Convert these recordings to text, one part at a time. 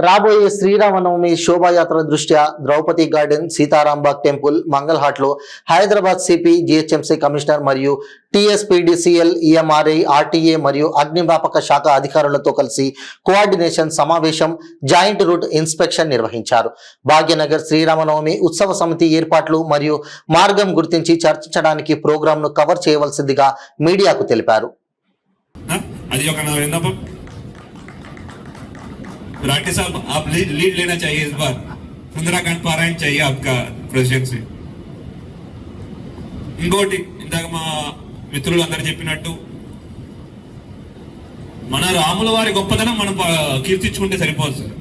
రాబోయే శ్రీరామనవమి శోభాయాత్ర దృష్ట్యా ద్రౌపది గార్డెన్, సీతారాంబాగ్ టెంపుల్, మంగళహాట్లో హైదరాబాద్ సిపి, జిహెచ్ఎంసీ కమిషనర్ మరియు టీఎస్పీడీసీఎల్, ఈఎంఆర్ఐ, ఆర్టీఏ మరియు అగ్నిమాపక శాఖ అధికారులతో కలిసి కోఆర్డినేషన్ సమావేశం, జాయింట్ రూట్ ఇన్స్పెక్షన్ నిర్వహించారు. భాగ్యనగర్ శ్రీరామనవమి ఉత్సవ సమితి ఏర్పాట్లు మరియు మార్గం గుర్తించి చర్చించడానికి ప్రోగ్రాంను కవర్ చేయవలసిందిగా మీడియాకు తెలిపారు. राठी साहब, आप लीड लेना चाहिए इस बार. सुंदराकांड पारायण चाहिए आपका प्रेसिडेंसी. ఇంకోటి ఇందాక మా మిత్రులు అందరు చెప్పినట్టు మన రాముల వారి గొప్పతనం మనం కీర్తించుకుంటే సరిపోదు సార్.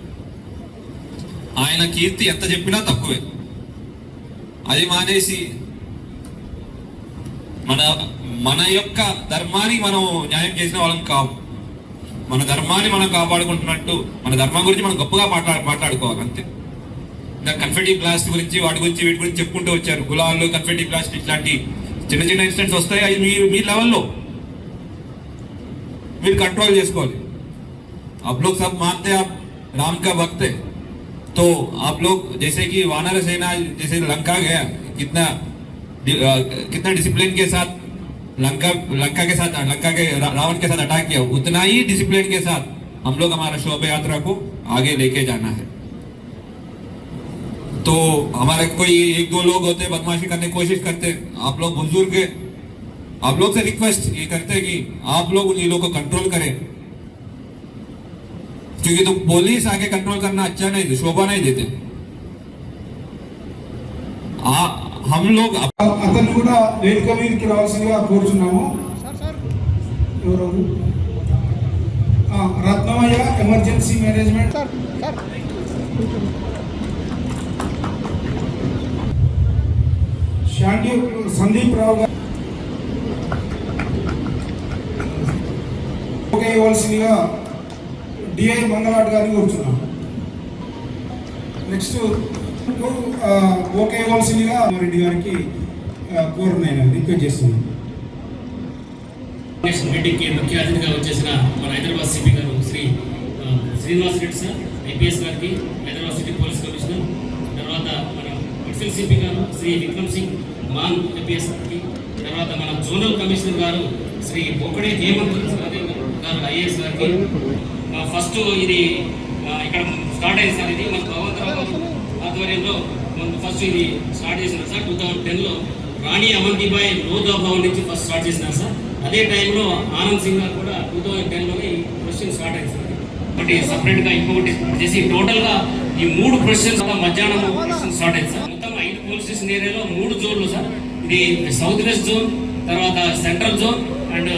ఆయన కీర్తి ఎంత చెప్పినా తక్కువే. అది మానేసి మన యొక్క ధర్మాన్ని మనం న్యాయం చేసిన వాళ్ళం కావు. మన ధర్మాన్ని మనం కాపాడుకుంటున్నట్టు మన ధర్మం గురించి మనం గొప్పగా మాట్లాడుకోవాలి అంతే. ఇంకా కన్ఫెటీ బ్లాస్ట్ గురించి వాటి గురించి వీటి గురించి చెప్పుకుంటూ వచ్చారు. గులాళ్ళు, కన్ఫెటీ బ్లాస్ట్ ఇట్లాంటి చిన్న చిన్న ఇన్సిడెంట్స్ వస్తాయి. అవి మీ లెవెల్లో మీరు कंट्रोल చేసుకోవాలి. आप लोग सब मानते हैं, आप राम का भक्त है, तो आप लोग जैसे कि वानर सेना जैसे लंका गया, कितना डिसिप्लिन के साथ लंका के साथ रावण के साथ अटैक किया, उतना ही डिसिप्लिन के साथ हम लोग हमारा शोभा यात्रा को आगे लेके जाना है. तो हमारे कोई एक दो लोग होते बदमाशी करने की कोशिश करते, आप लोग बुजुर्ग है, आप लोग से रिक्वेस्ट ये करते हैं कि आप लोग उन लोगों को कंट्रोल करें, क्योंकि तो पुलिस आके कंट्रोल करना अच्छा नहीं, शोभा नहीं देते. हम लोग అతను కూడా వేదిక మీదకి రావాల్సిందిగా కోరుచున్నాము. రత్నమయ్య, ఎమర్జెన్సీ మేనేజ్మెంట్, సందీప్ రావు గారు ఇవ్వాల్సిందిగా డిఐ మంగళాట్ గారిని కోరుచున్నాము. నెక్స్ట్ ఓకే ఇవ్వాల్సిందిగా రెడ్డి గారికి కోరుతున్నాను, రిక్వెస్ట్ చేస్తున్నాను. మీటింగ్కి ముఖ్య అతిథిగా వచ్చేసిన మన హైదరాబాద్ సిపి గారు శ్రీ శ్రీనివాస్ రెడ్డి సార్, ఐపీఎస్ గారికి, హైదరాబాద్ సిటీ పోలీస్ కమిషనర్, తర్వాత మన ఎక్సెల్ సిపి గారు శ్రీ విక్రమ్ సింగ్ మాన్ ఐపీఎస్ గారికి, తర్వాత మన జోనల్ కమిషనర్ గారు శ్రీ బొక్కడే హేమంత్ గారు ఐఏఎస్ గారికి. ఫస్ట్ ఇది ఇక్కడ స్టార్ట్ అయింది సార్. ఇది మన భగవంతరావు ఆధ్వర్యంలో ఫస్ట్ ఇది స్టార్ట్ చేసినారు సార్. 2010లో రాణి అవంతిబాయ్ లోధా భవన్ నుంచి ఫస్ట్ స్టార్ట్ చేసినారు సార్. అదే టైంలో ఆనంద్ సింగ్ గారు కూడా 2010లోనే ఈ ప్రొసెషన్ స్టార్ట్ అయింది సార్. ఒకటి సపరేట్గా ఇంకొకటి చేసి టోటల్గా ఈ 3 ప్రొసెషన్స్ మధ్యాహ్నం ప్రొసెషన్ స్టార్ట్ అయింది సార్. మొత్తం 5 పోలీస్ స్టేషన్ ఏరియాలో 3 జోన్లు సార్. ఇది సౌత్ వెస్ట్ జోన్, తర్వాత central zone and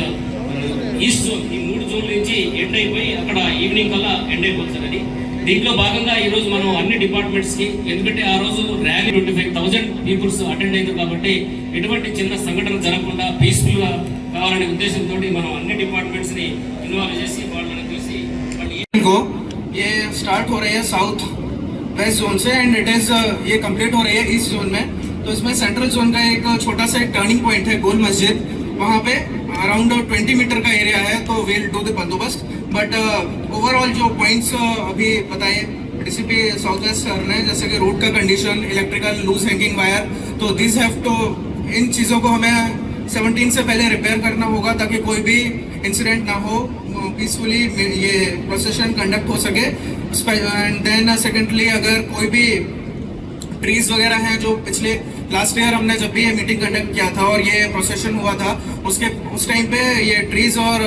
east zone. ఈ 3 జోన్ల నుంచి ఎండ్ అయిపోయి అక్కడ ఈవినింగ్ కల్లా ఎండ్ అయిపోతుంది సార్. అది దీంట్లో భాగంగా ఈరోజు మనం అన్ని డిపార్ట్మెంట్స్కి, ఎందుకంటే ఆ రోజు ర్యాలీ 25,000 పీపుల్స్ అటెండ్ అయింది కాబట్టి ఎటువంటి చిన్న సంఘటన జరగకుండా పీస్ఫుల్గా కావాలనే ఉద్దేశంతో మనం అన్ని డిపార్ట్మెంట్స్ని ఇన్వాల్వ్ చేసి వాళ్ళని చూసి ये स्टार्ट हो रहे हैं साउथ वेस्ट जोन से एंड इट इज ये कंप्लीट हो रही है ईस्ट जोन में. तो इसमें सेंट्रल जोन का एक छोटा सा एक टर्निंग पॉइंट है गोल मस्जिद, वहाँ पे अराउंड 20 मीटर का एरिया है. तो विल डू द बंदोबस्त. बट ओवरऑल जो पॉइंट्स अभी बताए डीसीपी साउथ वेस्ट सर ने, जैसे कि रोड का condition, electrical loose hanging wire, तो दिस हैव टू, इन चीज़ों को हमें 17 से पहले रिपेयर करना होगा ताकि कोई भी इंसिडेंट ना हो, पीसफुली ये प्रोसेशन कंडक्ट हो सके. एंड देन सेकेंडली अगर कोई भी ट्रीज वगैरह हैं जो पिछले लास्ट ईयर हमने जब भी ये मीटिंग कंडक्ट किया था और ये प्रोसेशन हुआ था उस टाइम पे ये ट्रीज और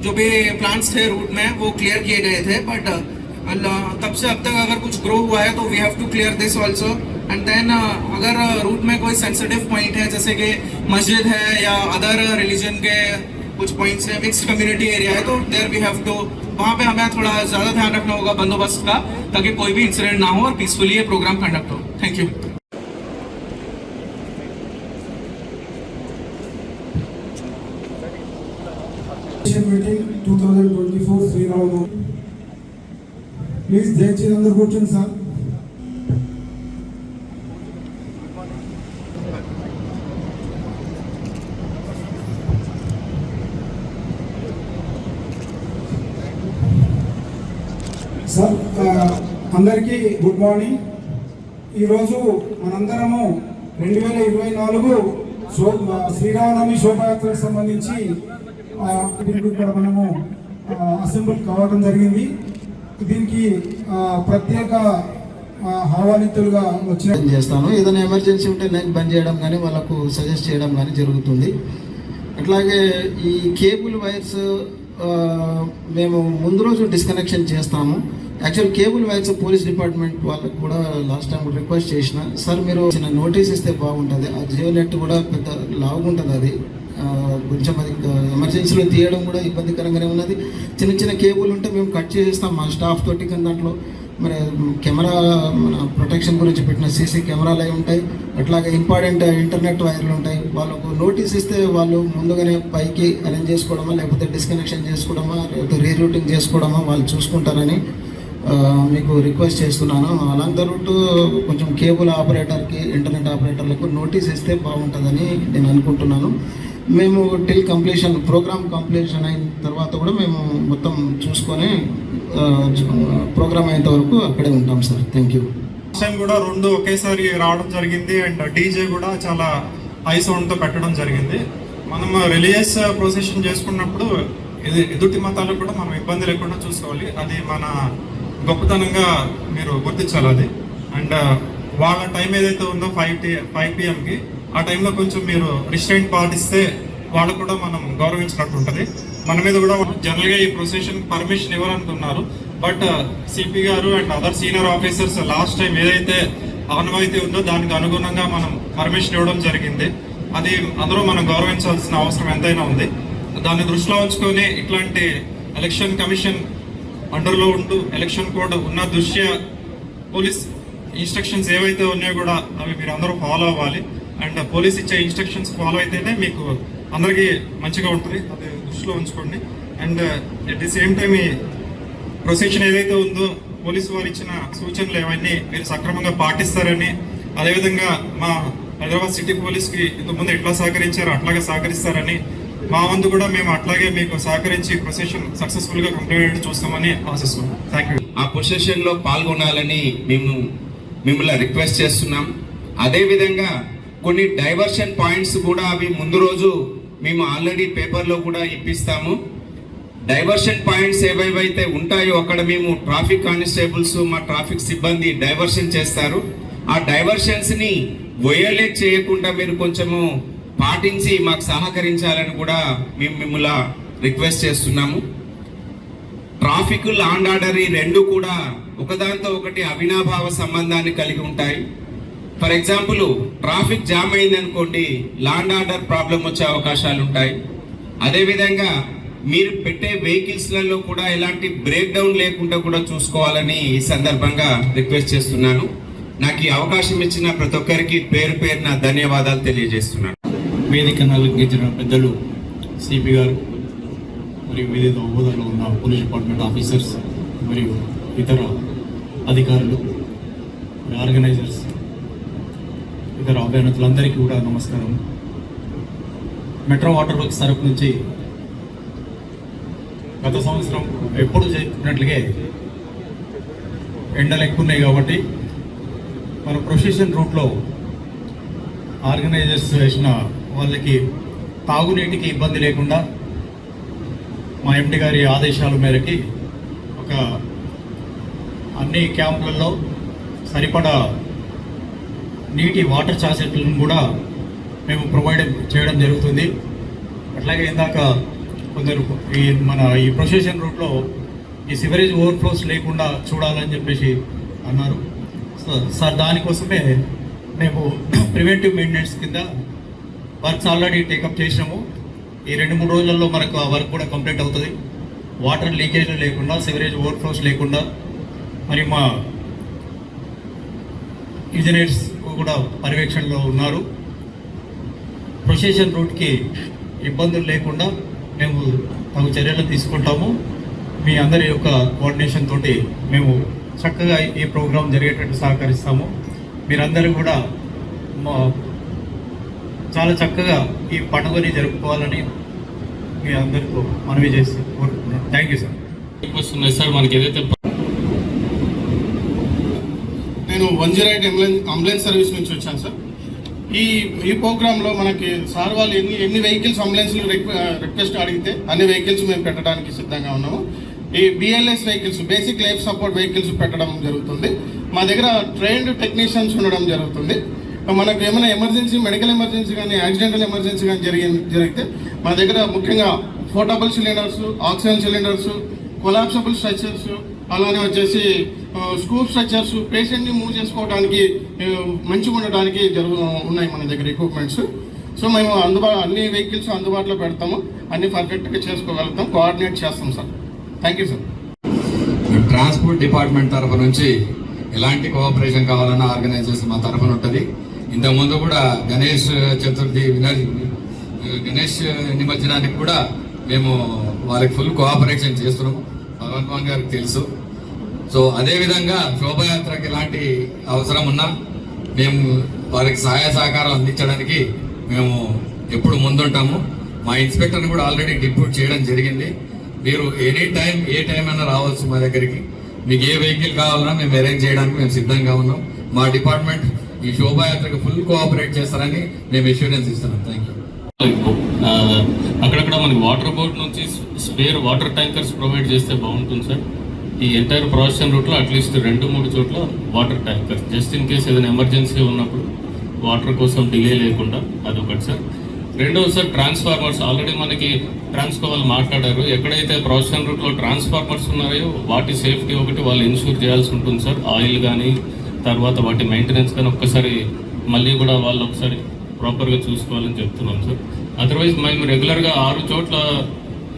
जो भी प्लांट्स थे रूट में वो क्लियर किए गए थे. बट तब से अब तक अगर कुछ ग्रो हुआ है तो we have to clear this also. And then अगर रूट में कोई सेंसिटिव पॉइंट है जैसे कि मस्जिद है या अदर रिलीजन के कुछ पॉइंट्स है, मिक्स्ड कम्युनिटी एरिया है, तो देयर वी हैव टू, वहाँ पे हमें थोड़ा ज़्यादा ध्यान रखना होगा बंदोबस्त का ताकि कोई भी इंसिडेंट ना हो और पीसफुली ये प्रोग्राम कंडक्ट हो. Thank you. Meeting 2024 Sriramanavami. Please దయచేసి అందరూ కూర్చోండి సార్. सर అందరికీ గుడ్ మార్నింగ్. ఈరోజు మనందరము 2024 శ్రీరామనవమి శోభాయాత్రకు సంబంధించి ఇక్కడ మనము అసెంబ్లీ కావడం జరిగింది. దీనికి ప్రత్యేక ఆహ్వానితులుగా వచ్చిన చేస్తాను. ఏదైనా ఎమర్జెన్సీ ఉంటే నేను బంద్ చేయడం కానీ వాళ్ళకు సజెస్ట్ చేయడం కానీ జరుగుతుంది. అట్లాగే ఈ కేబుల్ వైర్స్ మేము ముందు రోజు డిస్కనెక్షన్ చేస్తాము. Actual cable wires police department వాళ్ళకు కూడా లాస్ట్ టైం రిక్వెస్ట్ చేసిన, సార్ మీరు చిన్న నోటీస్ ఇస్తే బాగుంటుంది. ఆ జియో నెట్ కూడా పెద్ద లావుగుంటుంది, అది కొంచెం అది ఎమర్జెన్సీలో తీయడం కూడా ఇబ్బందికరంగానే ఉన్నది. చిన్న చిన్న కేబుల్ ఉంటే మేము కట్ చేసేస్తాం మా స్టాఫ్ తోటి. కానీ దాంట్లో మరి కెమెరా మన ప్రొటెక్షన్ గురించి పెట్టిన సీసీ కెమెరాలు అవి ఉంటాయి. అట్లాగే ఇంపార్టెంట్ ఇంటర్నెట్ వైర్లు ఉంటాయి. వాళ్ళకు నోటీస్ ఇస్తే వాళ్ళు ముందుగానే పైకి అరేంజ్ చేసుకోవడమా, లేకపోతే డిస్కనెక్షన్ చేసుకోవడమా, లేకపోతే రీరూటింగ్ చేసుకోవడమా వాళ్ళు చూసుకుంటారని మీకు రిక్వెస్ట్ చేస్తున్నాను. అలాంగ్ ద రూట్ కొంచెం కేబుల్ ఆపరేటర్కి, ఇంటర్నెట్ ఆపరేటర్లకు నోటీస్ ఇస్తే బాగుంటుందని నేను అనుకుంటున్నాను. మేము టిల్ కంప్లీషన్, ప్రోగ్రామ్ కంప్లీషన్ అయిన తర్వాత కూడా మేము మొత్తం చూసుకొని ప్రోగ్రామ్ అయ్యేంత వరకు అక్కడే ఉంటాం సార్. Thank you. టైం కూడా 2 ఒకేసారి రావడం జరిగింది. అండ్ డీజే కూడా చాలా హై సౌండ్తో పెట్టడం జరిగింది. మనం రిలీజియస్ ప్రొసెషన్ చేసుకున్నప్పుడు ఇది ఎదుటి మతాలకు కూడా మనం ఇబ్బంది లేకుండా చూసుకోవాలి. అది మన గొప్పతనంగా మీరు గుర్తించాలి అది. అండ్ వాళ్ళ టైం ఏదైతే ఉందో 5 PM ఆ టైంలో కొంచెం మీరు రిస్ట్రైంట్ పాటిస్తే వాళ్ళు కూడా మనం గౌరవించినట్టు ఉంటుంది. మన మీద కూడా జనరల్గా ఈ ప్రొసెషన్ పర్మిషన్ ఇవ్వాలనుకున్నారు. బట్ సిపి గారు and other senior officers last time ఏదైతే ఆనవాయితీ ఉందో దానికి అనుగుణంగా మనం పర్మిషన్ ఇవ్వడం జరిగింది. అది అందరూ మనం గౌరవించాల్సిన అవసరం ఎంతైనా ఉంది. దాన్ని దృష్టిలో ఉంచుకొని ఇట్లాంటి ఎలక్షన్ కమిషన్ అండర్లో ఉంటూ ఎలక్షన్ కోడ్ ఉన్న దృష్ట్యా పోలీస్ ఇన్స్ట్రక్షన్స్ ఏవైతే ఉన్నాయో కూడా అవి మీరు అందరూ ఫాలో అవ్వాలి. అండ్ పోలీస్ ఇచ్చే ఇన్స్ట్రక్షన్స్ ఫాలో అయితేనే మీకు అందరికీ మంచిగా ఉంటుంది. అది దృష్టిలో ఉంచుకోండి. And at the same time ఈ ప్రొసెషన్ ఏదైతే ఉందో పోలీసు వారు ఇచ్చిన సూచనలు ఏవన్నీ మీరు సక్రమంగా పాటిస్తారని, అదేవిధంగా మా హైదరాబాద్ సిటీ పోలీస్కి ఇంతకుముందు ఎట్లా సహకరించారో అట్లాగే సహకరిస్తారని, మా వంతు కూడా మేము అట్లాగే మీకు సహకరించి ప్రొసెషన్ సక్సెస్ఫుల్గా కంప్లీట్ అయ్యేట్టు చూస్తామని ఆశిస్తున్నాం. Thank you. ఆ ప్రొసెషన్లో పాల్గొనాలని మేము మిమ్మల్ని రిక్వెస్ట్ చేస్తున్నాం. అదేవిధంగా కొన్ని డైవర్షన్ పాయింట్స్ కూడా అవి ముందు రోజు మేము ఆల్రెడీ పేపర్లో కూడా ఇప్పిస్తాము. డైవర్షన్ పాయింట్స్ ఏవైతే ఉంటాయో అక్కడ మేము ట్రాఫిక్ కానిస్టేబుల్స్, మా ట్రాఫిక్ సిబ్బంది డైవర్షన్ చేస్తారు. ఆ డైవర్షన్స్ని వయోలేట్ చేయకుండా మీరు కొంచెము పాటించి మాకు సహకరించాలని కూడా మేము మిమ్మల్ని రిక్వెస్ట్ చేస్తున్నాము. ట్రాఫిక్, లా అండ్ ఆర్డర్ ఈ రెండు కూడా ఒకదాంతో ఒకటి అవినాభావ సంబంధాన్ని కలిగి ఉంటాయి. ఫర్ ఎగ్జాంపుల్ ట్రాఫిక్ జామ్ అయింది అనుకోండి, లా అండ్ ఆర్డర్ ప్రాబ్లం వచ్చే అవకాశాలు ఉంటాయి. అదేవిధంగా మీరు పెట్టే వెహికల్స్లలో కూడా ఎలాంటి బ్రేక్ డౌన్ లేకుండా కూడా చూసుకోవాలని ఈ సందర్భంగా రిక్వెస్ట్ చేస్తున్నాను. నాకు ఈ అవకాశం ఇచ్చిన ప్రతి ఒక్కరికి పేరు పేరున ధన్యవాదాలు తెలియజేస్తున్నాను. వేదికను అలంకరించిన పెద్దలు సిపి గారు మరియు వివిధ హోదాలో ఉన్న పోలీస్ డిపార్ట్మెంట్ ఆఫీసర్స్ మరియు ఇతర అధికారులు, ఆర్గనైజర్స్, ఇతర అభ్యర్థులందరికీ కూడా నమస్కారం. మెట్రో వాటర్ వర్క్స్ తరపు నుంచి గత సంవత్సరం ఎప్పుడు చెప్పినట్లుగా ఎండలు ఎక్కువ ఉన్నాయి కాబట్టి మన ప్రొసెషన్ రూట్లో ఆర్గనైజర్స్ వేసిన వాళ్ళకి తాగునీటికి ఇబ్బంది లేకుండా మా ఎండి గారి ఆదేశాల మేరకి ఒక అన్ని క్యాంపులలో సరిపడా నీటి వాటర్ చాసెట్లను కూడా మేము ప్రొవైడ్ చేయడం జరుగుతుంది. అట్లాగే ఇందాక కొందరు ఈ ప్రొసెషన్ రూట్లో ఈ సివరేజ్ ఓవర్ఫ్లోస్ లేకుండా చూడాలని చెప్పేసి అన్నారు సార్. దానికోసమే మేము ప్రివెంటివ్ మెయింటెనెన్స్ కింద వర్క్స్ ఆల్రెడీ టేకప్ చేసినాము. ఈ 2-3 రోజులలో మనకు ఆ వర్క్ కూడా కంప్లీట్ అవుతుంది. వాటర్ లీకేజ్లు లేకుండా, సివరేజ్ ఓవర్ఫ్లోస్ లేకుండా, మరి మా ఇంజనీర్స్ కూడా పర్యవేక్షణలో ఉన్నారు. ప్రొసెషన్ రూట్కి ఇబ్బందులు లేకుండా మేము తగు చర్యలు తీసుకుంటాము. మీ అందరి యొక్క కోఆర్డినేషన్ తోటి మేము చక్కగా ఈ ప్రోగ్రాం జరిగేటట్టు సహకరిస్తాము. మీరందరూ కూడా చాలా చక్కగా ఈ పండుగని జరుపుకోవాలని మీ అందరితో మనవి చేసి కోరుకుంటున్నాను. Thank you sir. రిక్వెస్ట్ ఉన్నాయి సార్, మనకి ఏదైతే నేను 108 అంబులెన్స్ సర్వీస్ నుంచి వచ్చాను సార్. ఈ ప్రోగ్రాంలో మనకి సార్ వాళ్ళు ఎన్ని వెహికల్స్ అంబులెన్స్లు రిక్వెస్ట్ అడిగితే అన్ని వెహికల్స్ మేము పెట్టడానికి సిద్ధంగా ఉన్నాము. ఈ BLS vehicles, basic life support vehicles పెట్టడం జరుగుతుంది. మా దగ్గర ట్రైన్డ్ టెక్నీషియన్స్ ఉండడం జరుగుతుంది. మనకు ఏమైనా ఎమర్జెన్సీ, మెడికల్ ఎమర్జెన్సీ కానీ యాక్సిడెంటల్ ఎమర్జెన్సీ కానీ జరిగితే మన దగ్గర ముఖ్యంగా portable cylinders, oxygen cylinders, collapsible stretchers, అలానే వచ్చేసి స్కూప్ స్ట్రెచర్స్, పేషెంట్ని మూవ్ చేసుకోవడానికి మంచిగా ఉండడానికి ఉన్నాయి మన దగ్గర ఎక్విప్మెంట్స్. సో మేము అన్ని వెహికల్స్ అందుబాటులో పెడతాము, అన్ని పర్ఫెక్ట్గా చేసుకోగలుగుతాం, కోఆర్డినేట్ చేస్తాం sir. Thank you sir. Transport department తరఫు నుంచి ఎలాంటి కోఆపరేషన్ కావాలన్నా ఆర్గనైజేషన్ మా తరఫున ఉంటుంది. ఇంతకుముందు కూడా గణేష్ చతుర్థి, గణేష్ నిమజ్జనానికి కూడా మేము వాళ్ళకి ఫుల్ కోఆపరేషన్ చేస్తున్నాము, భగవంత్ మాన్ గారికి తెలుసు. సో అదేవిధంగా శోభయాత్రకి ఎలాంటి అవసరం ఉన్నా మేము వారికి సహాయ సహకారాలు అందించడానికి మేము ఎప్పుడు ముందుంటాము. మా ఇన్స్పెక్టర్ని కూడా ఆల్రెడీ డిప్యూట్ చేయడం జరిగింది. మీరు ఎనీ టైం ఏ టైం అయినా రావచ్చు మా దగ్గరికి. మీకు ఏ వెహికల్ కావాలన్నా మేము అరేంజ్ చేయడానికి మేము సిద్ధంగా ఉన్నాం. మా డిపార్ట్మెంట్ ఈ శోభాయాత్రకు ఫుల్ కోఆపరేట్ చేస్తారని మేము అష్యూరెన్స్ ఇస్తున్నాం. Thank you. అక్కడక్కడ మనకి వాటర్ బోర్డ్ నుంచి స్పేర్ వాటర్ ట్యాంకర్స్ ప్రొవైడ్ చేస్తే బాగుంటుంది సార్. ఈ ఎంటైర్ ప్రాసెషన్ రూట్లో అట్లీస్ట్ 2-3 చోట్ల water tankers, just in case ఏదైనా ఎమర్జెన్సీ ఉన్నప్పుడు వాటర్ కోసం డిలే లేకుండా, అదొకటి సార్. రెండోది సార్, ట్రాన్స్ఫార్మర్స్. ఆల్రెడీ మనకి ట్రాన్స్కో వాళ్ళు మాట్లాడారు. ఎక్కడైతే ప్రాసెషన్ రూట్లో ట్రాన్స్ఫార్మర్స్ ఉన్నాయో వాటి సేఫ్టీ ఒకటి వాళ్ళు ఇన్షూర్ చేయాల్సి ఉంటుంది సార్. ఆయిల్ కానీ తర్వాత వాటి మెయింటెనెన్స్ కానీ ఒక్కసారి మళ్ళీ కూడా వాళ్ళు ఒకసారి ప్రాపర్గా చూసుకోవాలని చెప్తున్నాం సార్. అదర్వైజ్ మేము రెగ్యులర్గా 6 చోట్ల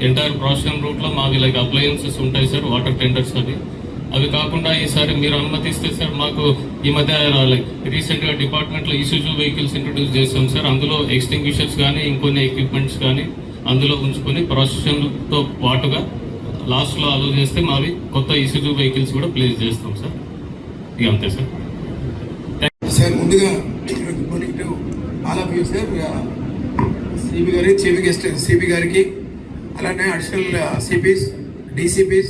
ఎంటైర్ ప్రాసెషన్ రూట్లో మావి లైక్ అప్లయన్సెస్ ఉంటాయి సార్, వాటర్ టెండర్స్ అవి కాకుండా ఈసారి మీరు అనుమతిస్తే సార్, మాకు ఈ మధ్య లైక్ రీసెంట్గా డిపార్ట్మెంట్లో ఇసుజు వెహికల్స్ ఇంట్రొడ్యూస్ చేస్తాం సార్. అందులో ఎక్స్టింగ్విషర్స్ కానీ ఇంకొన్ని ఎక్విప్మెంట్స్ కానీ అందులో ఉంచుకొని ప్రాసెషన్తో పాటుగా లాస్ట్లో అలో చేస్తే మావి కొత్త ఇసుజు వెహికల్స్ కూడా ప్లేస్ చేస్తాం సార్. ఇక అంతే సార్. సార్ ముందుగా good morning to all of you sir. CP గారి, చీఫ్ గెస్ట్ సిపి గారికి, అలానే additional CPs, DCPs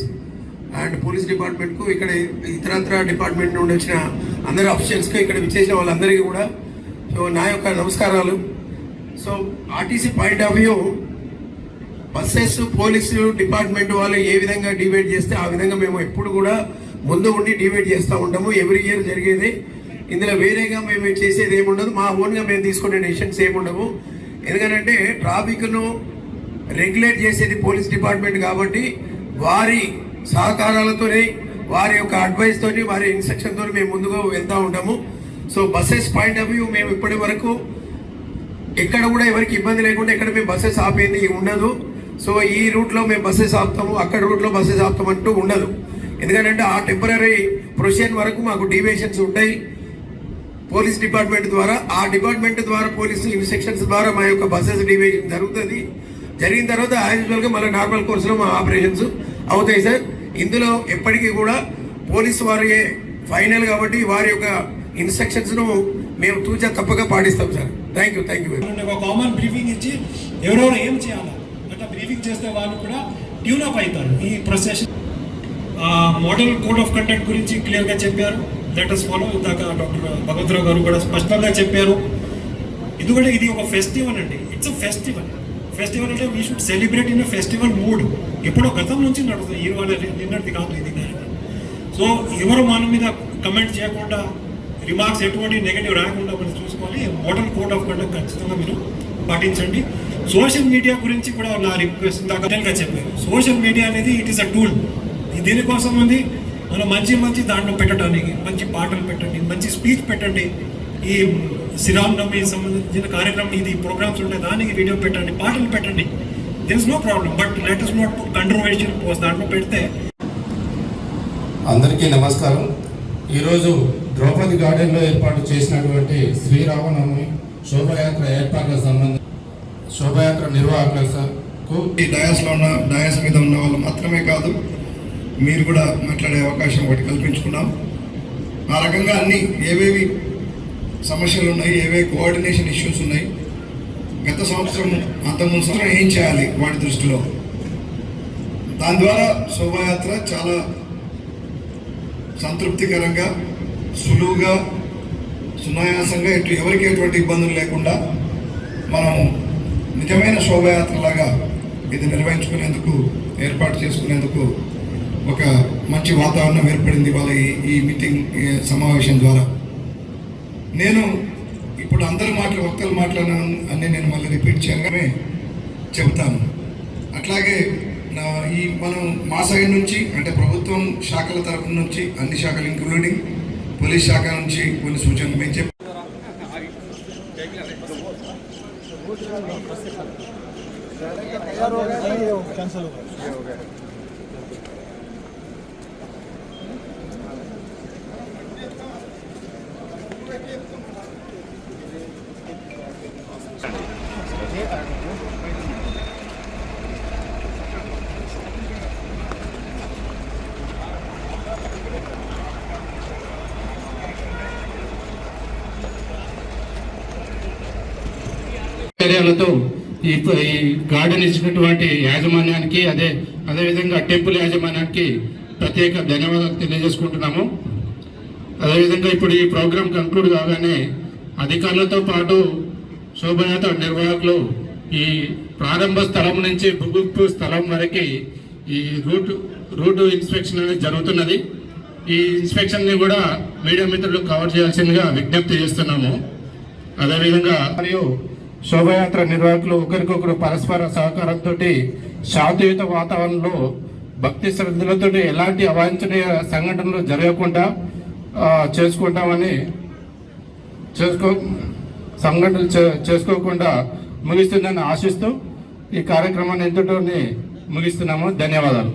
and police డిపార్ట్మెంట్కు, ఇక్కడ ఇతరత్ర డిపార్ట్మెంట్ నుండి వచ్చిన అందరు ఆఫీషియల్స్కి, ఇక్కడ విచ్చేసిన వాళ్ళందరికీ కూడా సో నా యొక్క నమస్కారాలు. So RTC point of view, buses police department వాళ్ళు ఏ విధంగా డివైడ్ చేస్తే ఆ విధంగా మేము ఎప్పుడు కూడా ముందు ఉండి డివైడ్ చేస్తూ ఉంటాము. ఎవ్రీ ఇయర్ జరిగేది. ఇందులో వేరేగా మేము చేసేది ఏముండదు, మా ఓన్గా మేము తీసుకునే డెసిషన్స్ ఏముండవు. ఎందుకంటే ట్రాఫిక్ను రెగ్యులేట్ చేసేది పోలీస్ డిపార్ట్మెంట్ కాబట్టి వారి సహకారాలతోనే, వారి యొక్క అడ్వైస్తోని, వారి ఇన్స్ట్రక్షన్తో మేము ముందుగా వెళ్తూ ఉంటాము. So buses point of view మేము ఇప్పటి వరకు ఎక్కడ కూడా ఎవరికి ఇబ్బంది లేకుండా ఎక్కడ మేము బస్సెస్ ఆపేది ఉండదు. సో ఈ రూట్లో మేము బస్సెస్ ఆపుతాము, అక్కడ రూట్లో బస్సెస్ ఆపుతామంటూ ఉండదు. ఎందుకంటే ఆ టెంపరీ ప్రొసిజర్ వరకు మాకు డీవియేషన్స్ ఉంటాయి పోలీస్ డిపార్ట్మెంట్ ద్వారా. ఆ డిపార్ట్మెంట్ ద్వారా పోలీసు ఇన్స్ట్రక్షన్స్ ద్వారా మా యొక్క బస్సెస్ డివిజన్ జరుగుతుంది. జరిగిన తర్వాత యాజ్ యూజువల్గా మళ్ళీ నార్మల్ కోర్సులో మా ఆపరేషన్స్ అవుతాయి సార్. ఇందులో ఎప్పటికీ కూడా పోలీసు వారి ఫైనల్ కాబట్టి వారి యొక్క ఇన్స్ట్రక్షన్స్ను మేము తూచా తప్పగా పాటిస్తాం సార్. Thank you. ఒక కామన్ బ్రీఫింగ్ ఇచ్చి ఎవరెవరు ఏం చేయాలి అట్లా బ్రీఫింగ్ చేస్తే వాళ్ళు కూడా ట్యూన్ అప్ అవుతారు. ఈ procession model code of conduct గురించి క్లియర్గా చెప్పారు. Let us follow. ఇందాక డాక్టర్ భగవంతరావు గారు కూడా స్పష్టంగా చెప్పారు. ఎందుకంటే ఇది ఒక ఫెస్టివల్ అండి. It's a festival. ఫెస్టివల్ అంటే we should celebrate in a festival mood. ఎప్పుడో గతం నుంచి నడుస్తుంది, ఈ వాళ్ళ నిన్నటిది కాదు ఇది. సో ఎవరు మన మీద కమెంట్ చేయకుండా, రిమార్క్స్ ఎటువంటి నెగటివ్ రాకుండా మనం చూసుకోవాలి. మోడల్ కోడ్ ఆఫ్ కండక్ట్ ఖచ్చితంగా మీరు పాటించండి. సోషల్ మీడియా గురించి కూడా నా రిక్వెస్ట్ ఇందాక చెప్పారు. సోషల్ మీడియా అనేది ఇట్ ఈస్ అ టూల్. దీనికోసం ఉంది మనం మంచి దాంట్లో పెట్టడానికి, మంచి పాటలు పెట్టండి, మంచి స్పీచ్ పెట్టండి. ఈ శ్రీరామనవమి సంబంధించిన కార్యక్రమం ఇది ప్రోగ్రామ్స్ ఉంటాయి, దానికి వీడియో పెట్టండి, పాటలు పెట్టండి. There is no problem. But let us not put controversial post దాంట్లో పెడితే. అందరికీ నమస్కారం. ఈరోజు ద్రౌపది గార్డెన్లో ఏర్పాటు చేసినటువంటి శ్రీరామనవమి శోభయాత్ర ఏర్పాట్ల సంబంధించి శోభయాత్ర నిర్వాహకులకు ఈ డయాస్ మీద ఉన్న వాళ్ళు మాత్రమే కాదు, మీరు కూడా మాట్లాడే అవకాశం ఒకటి కల్పించుకున్నాం. ఆ రకంగా అన్ని ఏవేవి సమస్యలు ఉన్నాయి, ఏవేవి కోఆర్డినేషన్ ఇష్యూస్ ఉన్నాయి, గత సంవత్సరం అంతకుముందు సంవత్సరం ఏం చేయాలి వాటి దృష్టిలో, దాని ద్వారా శోభాయాత్ర చాలా సంతృప్తికరంగా సులువుగా సునాయాసంగా ఇట్లు ఎవరికి ఎటువంటి ఇబ్బందులు లేకుండా మనం నిజమైన శోభయాత్రలాగా ఇది నిర్వహించుకునేందుకు ఏర్పాటు చేసుకునేందుకు ఒక మంచి వాతావరణం ఏర్పడింది వాళ్ళ ఈ మీటింగ్ సమావేశం ద్వారా. నేను ఇప్పుడు అందరి మాటలు ఒక్కరు మాట్లాడినాను అని నేను మళ్ళీ రిపీట్ చేయగానే చెబుతాను. అట్లాగే మనం మా సైడ్ నుంచి అంటే ప్రభుత్వం శాఖల తరఫు నుంచి అన్ని శాఖలు ఇంక్లూడింగ్ పోలీస్ శాఖ నుంచి కొన్ని సూచనలు మేము చెప్పి చర్యలతో ఈ గార్డెన్ ఇచ్చినటువంటి యాజమాన్యానికి అదేవిధంగా టెంపుల్ యాజమాన్యానికి ప్రత్యేక ధన్యవాదాలు తెలియజేసుకుంటున్నాము. అదేవిధంగా ఇప్పుడు ఈ ప్రోగ్రాం కంక్లూడ్ కాగానే అధికారులతో పాటు శోభయాత్ర నిర్వాహకులు ఈ ప్రారంభ స్థలం నుంచి ముగింపు స్థలం వరకు ఈ రూట్ ఇన్స్పెక్షన్ అనేది జరుగుతున్నది. ఈ ఇన్స్పెక్షన్ని కూడా మీడియా మిత్రులు కవర్ చేయాల్సిందిగా విజ్ఞప్తి చేస్తున్నాము. అదేవిధంగా మరియు శోభయాత్ర నిర్వాహకులు ఒకరికొకరు పరస్పర సహకారంతో శాంతియుత వాతావరణంలో భక్తి శ్రద్ధలతో ఎలాంటి అవాంఛనీయ సంఘటనలు జరగకుండా సంఘటనలు చేసుకోకుండా ముగిస్తుందని ఆశిస్తూ ఈ కార్యక్రమాన్ని ఎంతటోని ముగిస్తున్నాము. ధన్యవాదాలు.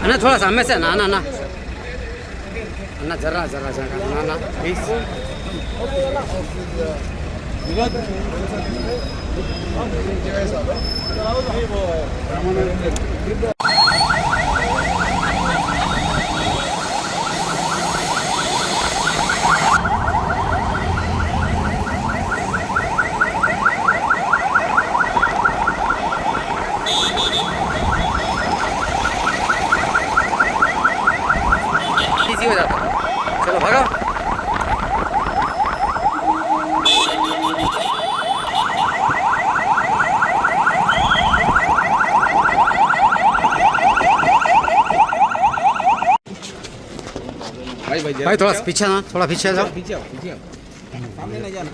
अन्ना थोड़ा सामने से ना ना ना अन्ना जरा जरा जरा ना ना प्लीज हो जाता है. चलो भागो. भाई थोड़ा पीछे ना, थोड़ा पीछे जाओ. सामने नहीं जाना.